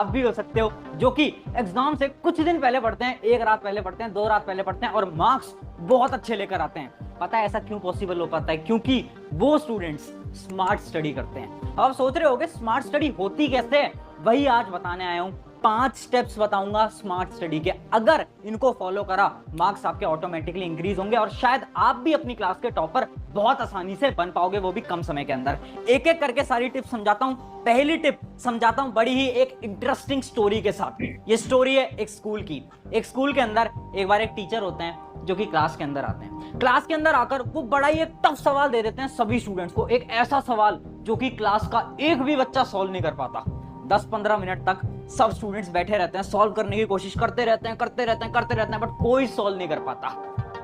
आप भी हो सकते हो जो कि एग्जाम से कुछ दिन पहले पढ़ते हैं, एक रात पहले पढ़ते हैं, 2 रात पहले पढ़ते हैं और मार्क्स बहुत अच्छे लेकर आते हैं। पता है ऐसा क्यों पॉसिबल हो पाता है? क्योंकि वो स्टूडेंट्स स्मार्ट स्टडी करते हैं। अब आप सोच रहे होगे स्मार्ट स्टडी होती कैसे है, वही आज बताने आया हूं। 5 स्टेप्स बताऊंगा स्मार्ट स्टडी के। अगर इनको फॉलो करा, मार्क्स आपके ऑटोमेटिकली इंक्रीज होंगे और शायद आप भी अपनी क्लास के टॉपर बहुत आसानी से बन पाओगे, वो भी कम समय के अंदर। एक एक करके सारी टिप्स समझाता हूं। पहली टिप समझाता हूं बड़ी ही एक इंटरेस्टिंग स्टोरी के साथ। ये स्टोरी है एक स्कूल की। एक स्कूल के अंदर एक बार एक टीचर होते हैं जो कि क्लास के अंदर आते हैं। क्लास के अंदर आकर वो बड़ा ही एक टफ सवाल दे देते हैं सभी स्टूडेंट्स को। एक ऐसा सवाल जो कि क्लास का एक भी बच्चा सॉल्व नहीं कर पाता। 10-15 मिनट तक सब स्टूडेंट्स बैठे रहते हैं, सॉल्व करने की कोशिश करते रहते हैं, बट कोई सॉल्व नहीं कर पाता।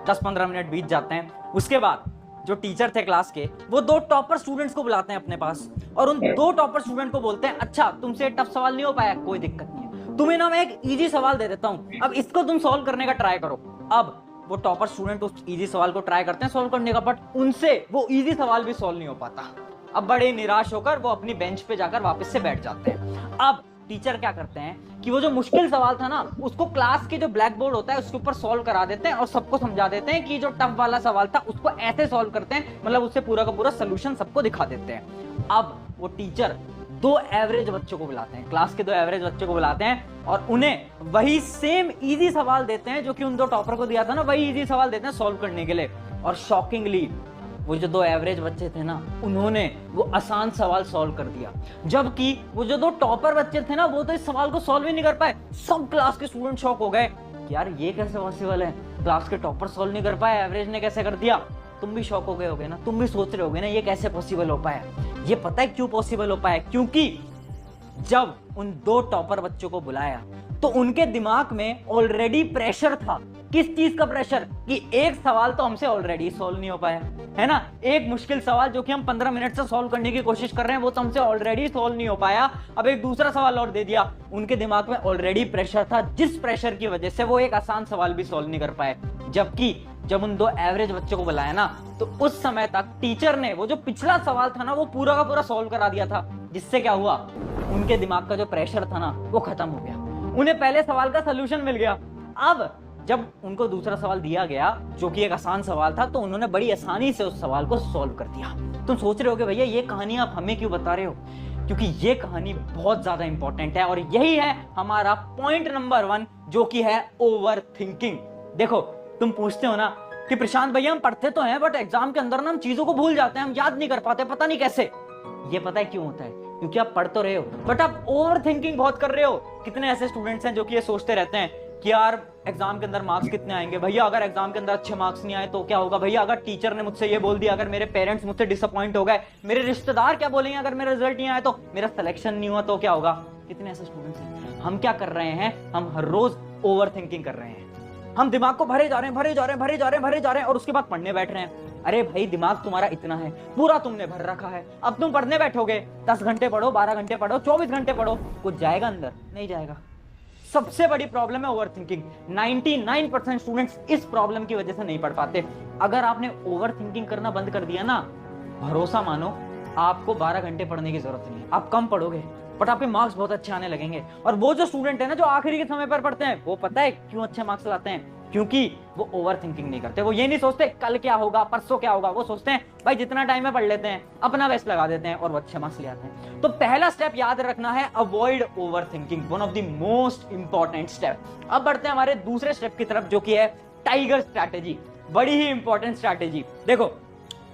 10-15 मिनट बीत जाते हैं। उसके बाद जो टीचर थे क्लास के, वो 2 टॉपर स्टूडेंट्स को बुलाते हैं अपने पास और उन 2 टॉपर स्टूडेंट को बोलते हैं, अच्छा तुमसे टफ सवाल नहीं हो पाया, कोई दिक्कत नहीं है, तुम्हें ना मैं एक इजी सवाल दे देता हूं, अब इसको तुम सॉल्व करने का ट्राई करो। अब वो टॉपर स्टूडेंट उस इजी सवाल को ट्राई करते हैं सॉल्व करने का, बट उनसे वो इजी सवाल भी सॉल्व नहीं हो पाता। अब बड़े निराश होकर वो अपनी बेंच पे जाकर वापस से बैठ जाते हैं। अब टीचर क्या करते हैं कि वो जो मुश्किल सवाल था ना, उसको क्लास के जो ब्लैक बोर्ड होता है उसके ऊपर सॉल्व करा देते हैं और सबको समझा देते हैं कि जो टफ वाला सवाल था उसको ऐसे सॉल्व करते हैं, मतलब उससे पूरा का पूरा सोल्यूशन सबको दिखा देते हैं। अब वो टीचर 2 एवरेज बच्चों को बुलाते हैं, क्लास के 2 एवरेज बच्चों को बुलाते हैं और उन्हें वही सेम इजी सवाल देते हैं जो कि उन 2 टॉपर को दिया था ना, वही इजी सवाल देते हैं सॉल्व करने के लिए। और शॉकिंगली वो जो 2 एवरेज बच्चे थे ना, उन्होंने वो आसान सवाल सॉल्व कर दिया, जबकि वो जो 2 टॉपर बच्चे थे ना, वो तो इस सवाल को सॉल्व ही नहीं कर पाए। सब क्लास के स्टूडेंट शॉक हो गए, यार ये कैसे पॉसिबल है, क्लास के टॉपर सॉल्व नहीं कर पाए, एवरेज ने कैसे कर दिया। तुम भी शॉक हो गए होगे ना, तुम भी सोच रहे होगे ना ये कैसे पॉसिबल हो पाया। ये पता है क्यों पॉसिबल हो पाया? क्योंकि जब उन 2 टॉपर बच्चों को बुलाया तो उनके दिमाग में ऑलरेडी प्रेशर था। किस चीज का प्रेशर? कि एक सवाल तो हमसे ऑलरेडी सॉल्व नहीं हो पाया है ना, एक मुश्किल सवाल जो कि हम 15 मिनट से सॉल्व करने की कोशिश कर रहे हैं वो तो हमसे ऑलरेडी सॉल्व नहीं हो पाया, अब एक दूसरा सवाल और दे दिया। उनके दिमाग में ऑलरेडी प्रेशर था, जिस प्रेशर की वजह से वो एक आसान सवाल भी सॉल्व नहीं कर पाए। जबकि जब उन 2 एवरेज बच्चों को बुलाया ना, तो उस समय तक टीचर ने वो जो पिछला सवाल था ना, वो पूरा का पूरा सॉल्व करा दिया था, जिससे क्या हुआ, उनके दिमाग का जो प्रेशर था ना वो खत्म हो गया, उन्हें पहले सवाल का सोल्यूशन मिल गया। अब जब उनको दूसरा सवाल दिया गया जो कि एक आसान सवाल था, तो उन्होंने बड़ी आसानी से उस सवाल को सॉल्व कर दिया। तुम सोच रहे होगे भैया ये कहानी आप हमें क्यों बता रहे हो? क्योंकि ये कहानी बहुत ज्यादा इंपॉर्टेंट है और यही है हमारा पॉइंट नंबर 1 जो कि है ओवर थिंकिंग। देखो तुम पूछते हो ना कि प्रशांत भैया हम पढ़ते तो हैं बट एग्जाम के अंदर ना हम चीजों को भूल जाते हैं, हम याद नहीं कर पाते, पता नहीं कैसे। ये पता है क्यों होता है? क्योंकि आप पढ़ तो रहे हो बट आप ओवर थिंकिंग बहुत कर रहे हो। कितने ऐसे स्टूडेंट्स हैं जो कि ये सोचते रहते हैं कि यार एग्जाम के अंदर मार्क्स कितने आएंगे, भैया अगर एग्जाम के अंदर अच्छे मार्क्स नहीं आए तो क्या होगा, भैया अगर टीचर ने मुझसे ये बोल दिया, अगर मेरे पेरेंट्स मुझसे डिसअपॉइंट हो गए, मेरे रिश्तेदार क्या बोलेंगे अगर मेरा रिजल्ट नहीं आया तो, मेरा सिलेक्शन नहीं हुआ तो क्या होगा। कितने ऐसे स्टूडेंट्स हैं। हम क्या कर रहे हैं, हम हर रोज ओवर थिंकिंग कर रहे हैं, हम दिमाग को भरे जा रहे हैं और उसके बाद पढ़ने बैठ रहे हैं। अरे भाई दिमाग तुम्हारा इतना है, पूरा तुमने भर रखा है, अब तुम पढ़ने बैठोगे 10 घंटे पढ़ो, 12 घंटे पढ़ो, 24 घंटे पढ़ो, कुछ जाएगा अंदर? नहीं जाएगा। सबसे बड़ी प्रॉब्लम है ओवर थिंकिंग। 99% स्टूडेंट्स इस प्रॉब्लम की वजह से नहीं पढ़ पाते। अगर आपने ओवर थिंकिंग करना बंद कर दिया ना, भरोसा मानो आपको 12 घंटे पढ़ने की जरूरत नहीं है, आप कम पढ़ोगे बट आपके मार्क्स बहुत अच्छे आने लगेंगे। और वो जो स्टूडेंट है ना जो आखिरी के समय पर पढ़ते हैं, वो पता है क्यों अच्छे मार्क्स लाते हैं? क्योंकि वो ओवर थिंकिंग नहीं करते। वो ये नहीं सोचते कल क्या होगा, परसों क्या होगा, वो सोचते हैं भाई जितना टाइम है पढ़ लेते हैं, अपना बेस्ट लगा देते हैं और वो अच्छे मार्क्स ले आते हैं। तो पहला स्टेप याद रखना है, avoid over thinking, one of the most important step. अब बढ़ते हैं हमारे दूसरे स्टेप की तरफ जो कि है टाइगर स्ट्रैटेजी। बड़ी ही इंपॉर्टेंट स्ट्रैटेजी। देखो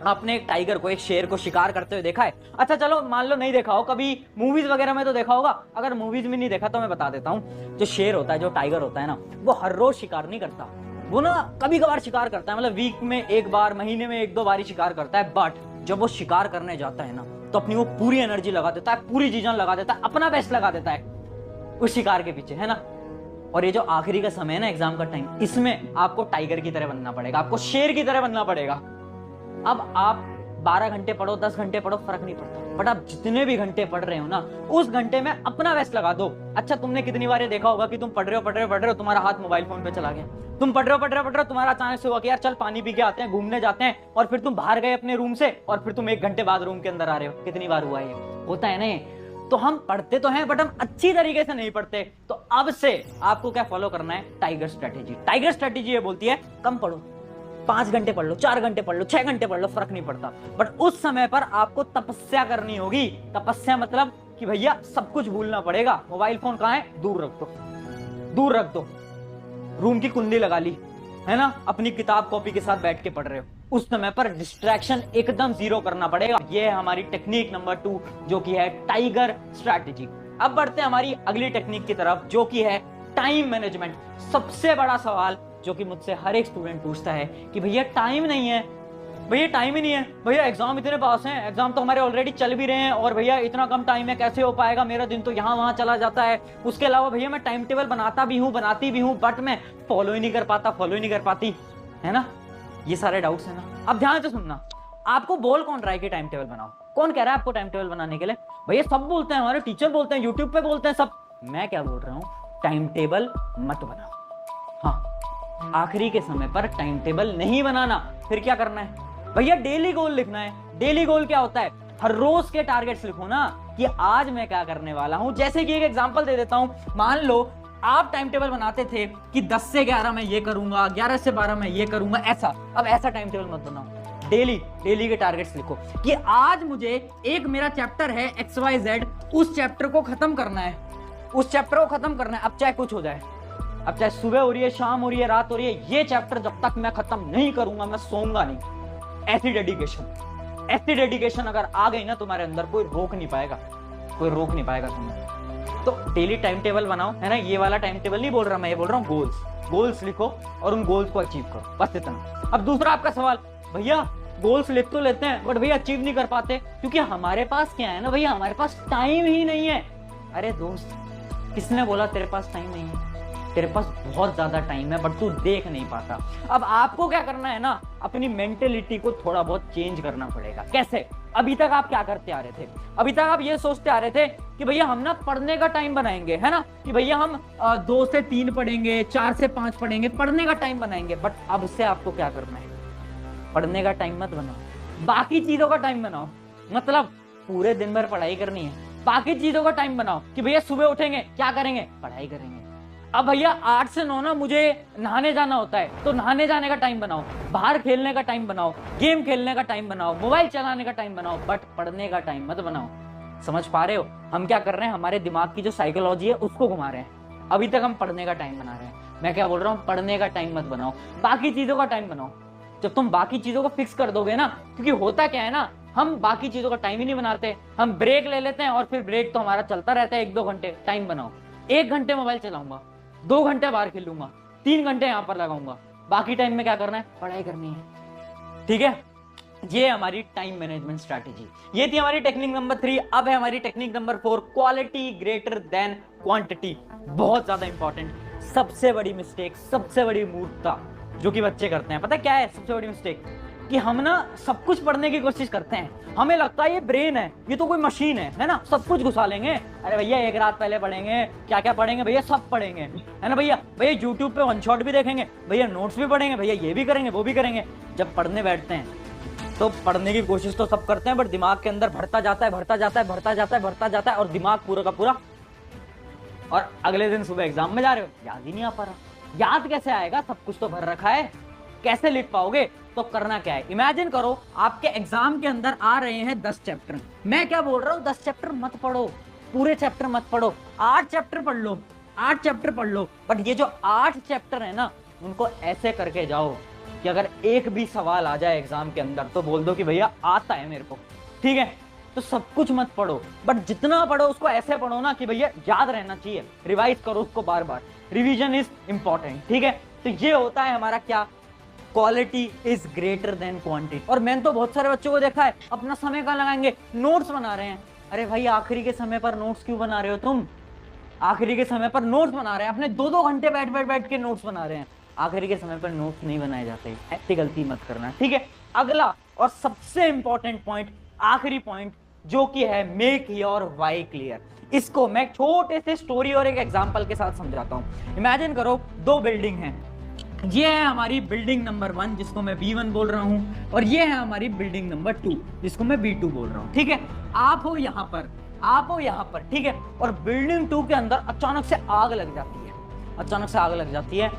आपने एक टाइगर को, एक शेर को शिकार करते हुए देखा है? अच्छा चलो मान लो नहीं देखा हो, कभी मूवीज वगैरह में तो देखा होगा। अगर मूवीज में नहीं देखा तो मैं बता देता हूँ। जो शेर होता है, जो टाइगर होता है ना, वो हर रोज शिकार नहीं करता, वो ना कभी कभार शिकार करता है, मतलब वीक में एक बार, महीने में 1-2 बार ही शिकार करता है। बट जब वो शिकार करने जाता है ना, तो अपनी वो पूरी एनर्जी लगा देता है, पूरी चीजें लगा देता है, अपना बेस्ट लगा देता है उस शिकार के पीछे, है ना। और ये जो आखिरी का समय है ना, एग्जाम का टाइम, इसमें आपको टाइगर की तरह बनना पड़ेगा, आपको शेर की तरह बनना पड़ेगा। अब आप 12 घंटे पढ़ो, 10 घंटे पढ़ो, फर्क नहीं पड़ता, बट आप जितने भी घंटे पढ़ रहे हो ना, उस घंटे में अपना बेस्ट लगा दो। अच्छा तुमने कितनी बार ये देखा होगा कि तुम पढ़ रहे हो, तुम्हारा हाथ मोबाइल फोन पे चला गया, तुम पढ़ रहे हो, तुम्हारा अचानक से हुआ कि यार चल पानी पी के आते हैं, घूमने जाते हैं, और फिर तुम बाहर गए अपने रूम से और फिर तुम 1 घंटे बाद रूम के अंदर आ रहे हो। कितनी बार हुआ ये? होता है ना। तो हम पढ़ते तो हैं बट हम अच्छी तरीके से नहीं पढ़ते। तो अब से आपको क्या फॉलो करना है? Tiger strategy. टाइगर स्ट्रेटेजी ये बोलती है कम पढ़ो, 5 घंटे पढ़ लो, 4 घंटे पढ़ लो, 6 घंटे पढ़ लो, फर्क नहीं पड़ता, बट उस समय पर आपको तपस्या करनी होगी। तपस्या मतलब कि भैया सब कुछ भूलना पड़ेगा। मोबाइल फोन कहाँ है? दूर रख दो, दूर रख दो, रूम की कुंडी लगा ली है ना, अपनी किताब कॉपी के साथ बैठ के पढ़ रहे हो, उस समय पर डिस्ट्रैक्शन एकदम जीरो करना पड़ेगा। ये है हमारी टेक्निक नंबर 2 जो कि है टाइगर स्ट्रैटेजी। अब बढ़ते हैं हमारी अगली टेक्निक की तरफ जो कि है टाइम मैनेजमेंट। सबसे बड़ा सवाल जो कि मुझसे हर एक स्टूडेंट पूछता है कि भैया टाइम नहीं है, भैया टाइम ही नहीं है, भैया एग्जाम इतने पास हैं, एग्जाम तो हमारे ऑलरेडी चल भी रहे हैं और भैया इतना कम टाइम है, कैसे हो पाएगा, मेरा दिन तो यहाँ वहां चला जाता है। उसके अलावा भैया मैं टाइम टेबल बनाता भी हूँ, बनाती भी हूँ, बट मैं फॉलो ही नहीं कर पाता, फॉलो ही नहीं कर पाती, है ना। ये सारे डाउट्स है ना। अब ध्यान से सुनना, आपको बोल कौन रहा है कि टाइम टेबल बनाओ? कौन कह रहा है आपको टाइम टेबल बनाने के लिए? भैया सब बोलते हैं, हमारे टीचर बोलते हैं, यूट्यूब पे बोलते हैं सब। मैं क्या बोल रहा हूँ? टाइम टेबल मत बनाओ। हाँ, आखिरी के समय पर टाइम टेबल नहीं बनाना। फिर क्या करना है भैया? डेली गोल लिखना है। डेली गोल क्या होता है? हर रोज के टारगेट्स लिखो ना कि आज मैं क्या करने वाला हूं। जैसे कि एक एग्जांपल दे देता हूं, मान लो आप टाइम टेबल बनाते थे कि 10 से 11 मैं ये करूंगा, 11 से 12 मैं ये करूंगा, ऐसा। अब ऐसा टाइम टेबल मत बनाओ। डेली के टारगेट्स लिखो कि आज मुझे एक मेरा चैप्टर है XYZ, उस चैप्टर को खत्म करना है, उस चैप्टर को खत्म करना है। अब चाहे कुछ हो जाए, अब चाहे सुबह हो रही है, शाम हो रही है, रात हो रही है, ये चैप्टर जब तक मैं खत्म नहीं करूंगा मैं सोऊंगा नहीं। ऐसी डेडिकेशन अगर आ गई ना तुम्हारे अंदर, कोई रोक नहीं पाएगा, कोई रोक नहीं पाएगा तुम्हें। तो डेली टाइम टेबल बनाओ, है ना। ये वाला टाइम टेबल नहीं बोल रहा मैं, ये बोल रहा हूँ गोल्स लिखो और उन गोल्स को अचीव करो, बस इतना। अब दूसरा आपका सवाल, भैया गोल्स लिख तो लेते हैं बट भैया अचीव नहीं कर पाते, क्योंकि हमारे पास क्या है ना भैया, हमारे पास टाइम ही नहीं है। अरे दोस्त, किसने बोला तेरे पास टाइम नहीं है? तेरे पास बहुत ज्यादा टाइम है बट तू देख नहीं पाता। अब आपको क्या करना है ना, अपनी मेंटेलिटी को थोड़ा बहुत चेंज करना पड़ेगा। कैसे? अभी तक आप क्या करते आ रहे थे? अभी तक आप ये सोचते आ रहे थे कि भैया हम ना पढ़ने का टाइम बनाएंगे, है ना, कि भैया हम 2 से 3 पढ़ेंगे, 4 से 5 पढ़ेंगे, पढ़ने का टाइम बनाएंगे। बट अब से आपको क्या करना है? पढ़ने का टाइम मत बनाओ, बाकी चीजों का टाइम बनाओ। मतलब पूरे दिन भर पढ़ाई करनी है, बाकी चीजों का टाइम बनाओ कि भैया सुबह उठेंगे, क्या करेंगे? पढ़ाई करेंगे। अब भैया 8 से 9 ना मुझे नहाने जाना होता है, तो नहाने जाने का टाइम बनाओ, बाहर खेलने का टाइम बनाओ, गेम खेलने का टाइम बनाओ, मोबाइल चलाने का टाइम बनाओ, बट पढ़ने का टाइम मत बनाओ। समझ पा रहे हो हम क्या कर रहे हैं? हमारे दिमाग की जो साइकोलॉजी है उसको घुमा रहे हैं। अभी तक हम पढ़ने का टाइम बना रहे हैं। मैं क्या बोल रहा हूँ? पढ़ने का टाइम मत बनाओ, बाकी चीजों का टाइम बनाओ। जब तुम बाकी चीजों को फिक्स कर दोगे ना, क्योंकि होता क्या है ना, हम बाकी चीजों का टाइम ही नहीं बनाते, हम ब्रेक ले लेते हैं और फिर ब्रेक तो हमारा चलता रहता है 1-2 घंटे। टाइम बनाओ, 1 घंटे मोबाइल चलाऊंगा, 2 घंटे बाहर खेलूंगा, 3 घंटे यहाँ पर लगाऊंगा, बाकी टाइम में क्या करना है? पढ़ाई करनी है। ठीक है, ये हमारी टाइम मैनेजमेंट स्ट्रैटेजी। ये थी हमारी टेक्निक नंबर 3। अब है हमारी technique number 4, quality greater than quantity. बहुत ज्यादा इंपॉर्टेंट, सबसे बड़ी मिस्टेक, सबसे बड़ी मूर्खता जो कि बच्चे करते हैं। पता है क्या है सबसे बड़ी मिस्टेक? कि हम ना सब कुछ पढ़ने की कोशिश करते हैं, हमें लगता है ये ब्रेन है, ये तो कोई मशीन है ना, सब कुछ घुसा लेंगे। अरे भैया 1 रात पहले पढ़ेंगे, क्या क्या पढ़ेंगे भैया? सब पढ़ेंगे, है ना भैया। भैया यूट्यूब पे 1 शॉट भी देखेंगे, भैया नोट्स भी पढ़ेंगे, भैया ये भी करेंगे, वो भी करेंगे। जब पढ़ने बैठते हैं तो पढ़ने की कोशिश तो सब करते हैं, बट दिमाग के अंदर भरता जाता है और दिमाग पूरा का पूरा, और अगले दिन सुबह एग्जाम में जा रहे हो, याद ही नहीं आ पा रहा। याद कैसे आएगा? सब कुछ तो भर रखा है, कैसे लिख पाओगे? तो करना क्या है, इमेजिन करो आपके एग्जाम के अंदर आ रहे हैं 10 चैप्टर। मैं क्या बोल रहा हूँ, 10 चैप्टर मत पढ़ो, पूरे चैप्टर मत पढ़ो, 8 चैप्टर पढ़ लो, 8 चैप्टर पढ़ लो। बट ये जो 8 चैप्टर है ना, उनको ऐसे करके जाओ कि अगर एक भी सवाल आ जाए एग्जाम के अंदर तो बोल दो कि भैया आता है मेरे को। ठीक है, तो सब कुछ मत पढ़ो, बट जितना पढ़ो उसको ऐसे पढ़ो ना कि भैया याद रहना चाहिए, रिवाइज करो उसको बार बार। Revision is important. ठीक है, तो ये होता है हमारा क्या, quality is greater than quantity. और मैंने तो बहुत सारे बच्चों को देखा है, अपना समय कहाँ लगाएंगे, नोट्स बना रहे हैं। अरे भाई आखिरी के समय पर नोट्स क्यों बना रहे हो तुम? आखिरी के समय पर नोट्स बना रहे हैं, अपने 2-2 घंटे बैठ के नोट्स बना रहे हैं। आखिरी के समय पर नोट्स नहीं बनाए जाते, ऐसी गलती मत करना। ठीक है, अगला और सबसे इंपॉर्टेंट पॉइंट, आखिरी पॉइंट, जो कि है मेक योर व्हाई क्लियर। इसको मैं छोटे से स्टोरी और एक एग्जांपल के साथ समझाता हूं। इमेजिन करो 2 बिल्डिंग हैं, ये है हमारी बिल्डिंग नंबर 1 जिसको मैं B1 बोल रहा हूं, और ये है हमारी बिल्डिंग नंबर 2 जिसको मैं B2 बोल रहा हूं। ठीक है, आप हो यहां पर, आप हो यहाँ पर, ठीक है, और बिल्डिंग 2 के अंदर अचानक से आग लग जाती है, अचानक से आग लग जाती है।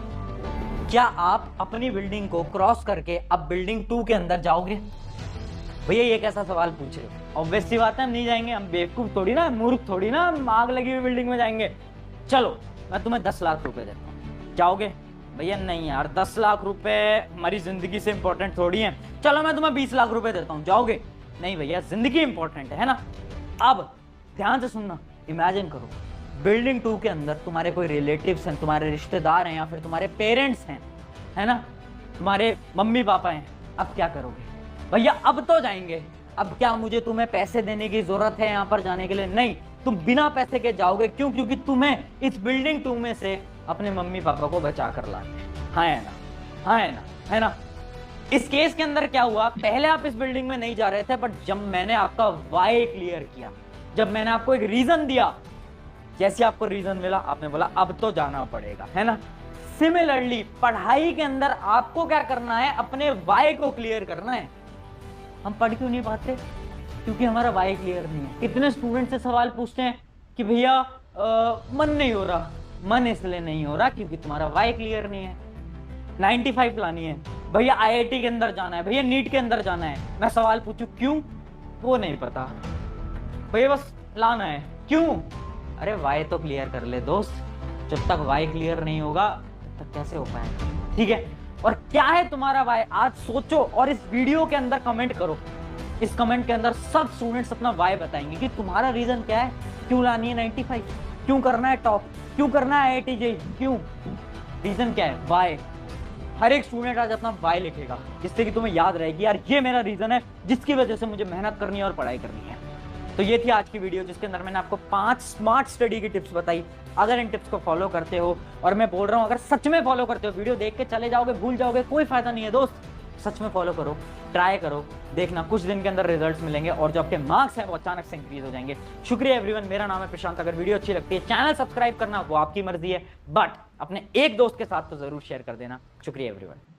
क्या आप अपनी बिल्डिंग को क्रॉस करके अब बिल्डिंग 2 के अंदर जाओगे? भैया ये कैसा सवाल पूछ रहे हो? ऑब्वियस सी बात है हम नहीं जाएंगे, हम बेवकूफ थोड़ी ना, मूर्ख थोड़ी ना, हम आग लगी हुई बिल्डिंग में जाएंगे। चलो मैं तुम्हें 10 लाख रुपए देता हूँ, जाओगे? भैया नहीं यार, 10 लाख रुपए हमारी जिंदगी से इंपॉर्टेंट थोड़ी है। चलो मैं तुम्हें 20 लाख रुपए देता हूँ, जाओगे? नहीं भैया, जिंदगी इंपॉर्टेंट है ना। अब ध्यान से सुनना, इमेजिन करो बिल्डिंग 2 के अंदर तुम्हारे कोई रिलेटिव्स हैं, तुम्हारे रिश्तेदार हैं, या फिर तुम्हारे पेरेंट्स हैं, है ना, तुम्हारे मम्मी पापा हैं। अब क्या करोगे? भैया अब तो जाएंगे, अब क्या मुझे तुम्हें पैसे देने की जरूरत है यहाँ पर जाने के लिए? नहीं, तुम बिना पैसे के जाओगे। क्यों? क्योंकि तुम्हें इस बिल्डिंग 2 में से अपने मम्मी पापा को बचा कर लाने। हाँ है ना, हाँ है ना, है ना। इस केस के अंदर क्या हुआ, पहले आप इस बिल्डिंग में नहीं जा रहे थे, बट जब मैंने आपका वाई क्लियर किया, जब मैंने आपको एक रीजन दिया, जैसे आपको रीजन मिला आपने बोला अब तो जाना पड़ेगा, है ना। सिमिलरली पढ़ाई के अंदर आपको क्या करना है, अपने वाई को क्लियर करना है। हम पढ़ क्यों नहीं पाते? क्योंकि हमारा वाई क्लियर नहीं है। कितने स्टूडेंट से सवाल पूछते हैं कि भैया मन नहीं हो रहा। मन इसलिए नहीं हो रहा क्योंकि तुम्हारा वाई क्लियर नहीं है। 95 लानी है भैया, आईआईटी के अंदर जाना है भैया, नीट के अंदर जाना है। मैं सवाल पूछूं क्यों, वो नहीं पता भैया, बस लाना है। क्यों? अरे वाई तो क्लियर कर ले दोस्त, जब तक वाई क्लियर नहीं होगा तब कैसे हो पाएगा? ठीक है, और क्या है तुम्हारा वाई, आज सोचो और इस वीडियो के अंदर कमेंट करो। इस कमेंट के अंदर सब स्टूडेंट्स अपना वाई बताएंगे कि तुम्हारा रीजन क्या है, क्यों लानी है 95, क्यों करना है टॉप, क्यों करना है आईआईटी जेईई, क्यों? रीजन क्या है? वाई। हर एक स्टूडेंट आज अपना वाई लिखेगा, जिससे कि तुम्हें याद रहेगी यार ये मेरा रीजन है जिसकी वजह से मुझे मेहनत करनी है और पढ़ाई करनी है। तो ये थी आज की वीडियो, जिसके अंदर मैंने आपको 5 स्मार्ट स्टडी की टिप्स बताई। अगर इन टिप्स को फॉलो करते हो, और मैं बोल रहा हूँ अगर सच में फॉलो करते हो, वीडियो देख के चले जाओगे भूल जाओगे, कोई फायदा नहीं है दोस्त। सच में फॉलो करो, ट्राई करो, देखना कुछ दिन के अंदर रिजल्ट्स मिलेंगे और जो आपके मार्क्स हैं वो अचानक से इंक्रीज हो जाएंगे। शुक्रिया एवरीवन, मेरा नाम है प्रशांत। अगर वीडियो अच्छी लगती है चैनल सब्सक्राइब करना वो आपकी मर्जी है, बट अपने एक दोस्त के साथ तो जरूर शेयर कर देना। शुक्रिया एवरीवन।